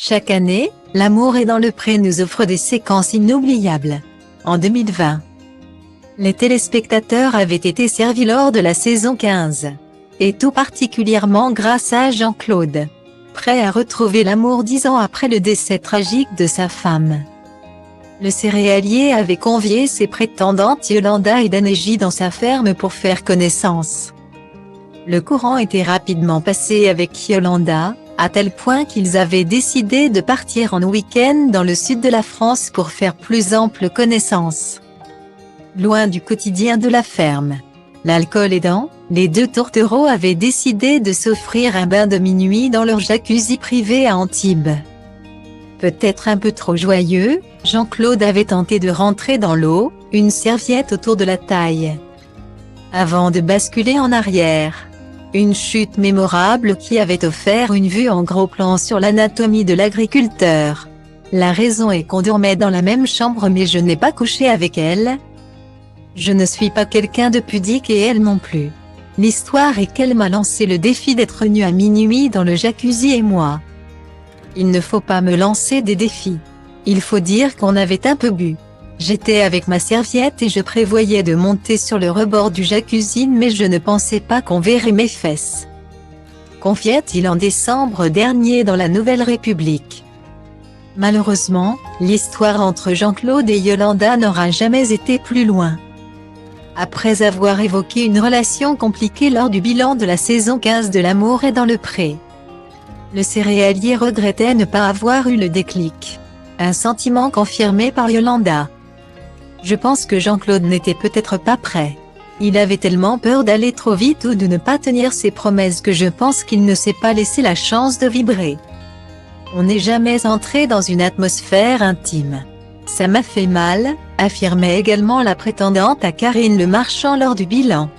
Chaque année, L'amour est dans le pré nous offre des séquences inoubliables. En 2020, les téléspectateurs avaient été servis lors de la saison 15. Et tout particulièrement grâce à Jean-Claude, prêt à retrouver l'amour 10 ans après le décès tragique de sa femme. Le céréalier avait convié ses prétendantes Yolanda et Danégie dans sa ferme pour faire connaissance. Le courant était rapidement passé avec Yolanda, à tel point qu'ils avaient décidé de partir en week-end dans le sud de la France pour faire plus ample connaissance. Loin du quotidien de la ferme, l'alcool aidant, les deux tourtereaux avaient décidé de s'offrir un bain de minuit dans leur jacuzzi privé à Antibes. Peut-être un peu trop joyeux, Jean-Claude avait tenté de rentrer dans l'eau, une serviette autour de la taille, avant de basculer en arrière. Une chute mémorable qui avait offert une vue en gros plan sur l'anatomie de l'agriculteur. La raison est qu'on dormait dans la même chambre mais je n'ai pas couché avec elle. Je ne suis pas quelqu'un de pudique et elle non plus. L'histoire est qu'elle m'a lancé le défi d'être nue à minuit dans le jacuzzi et moi. Il ne faut pas me lancer des défis. Il faut dire qu'on avait un peu bu. J'étais avec ma serviette et je prévoyais de monter sur le rebord du jacuzzi mais je ne pensais pas qu'on verrait mes fesses. Confiait-il en décembre dernier dans la Nouvelle République. Malheureusement, l'histoire entre Jean-Claude et Yolanda n'aura jamais été plus loin. Après avoir évoqué une relation compliquée lors du bilan de la saison 15 de L'amour est dans le pré, le céréalier regrettait ne pas avoir eu le déclic. Un sentiment confirmé par Yolanda. Je pense que Jean-Claude n'était peut-être pas prêt. Il avait tellement peur d'aller trop vite ou de ne pas tenir ses promesses que je pense qu'il ne s'est pas laissé la chance de vibrer. On n'est jamais entré dans une atmosphère intime. Ça m'a fait mal, affirmait également la prétendante à Karine Le Marchand lors du bilan.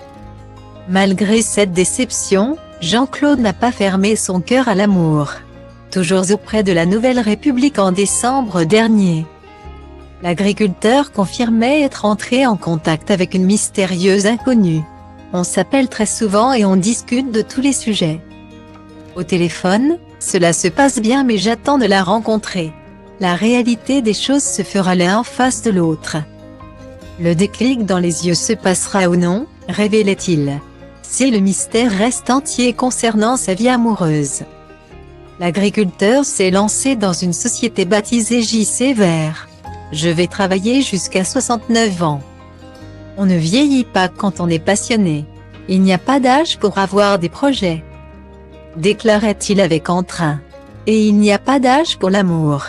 Malgré cette déception, Jean-Claude n'a pas fermé son cœur à l'amour. Toujours auprès de la Nouvelle République en décembre dernier, l'agriculteur confirmait être entré en contact avec une mystérieuse inconnue. On s'appelle très souvent et on discute de tous les sujets. Au téléphone, cela se passe bien mais j'attends de la rencontrer. La réalité des choses se fera l'un en face de l'autre. Le déclic dans les yeux se passera ou non, révélait-il. Si le mystère reste entier concernant sa vie amoureuse. L'agriculteur s'est lancé dans une société baptisée JC Vert. Je vais travailler jusqu'à 69 ans. On ne vieillit pas quand on est passionné. Il n'y a pas d'âge pour avoir des projets. Déclarait-il avec entrain. Et il n'y a pas d'âge pour l'amour.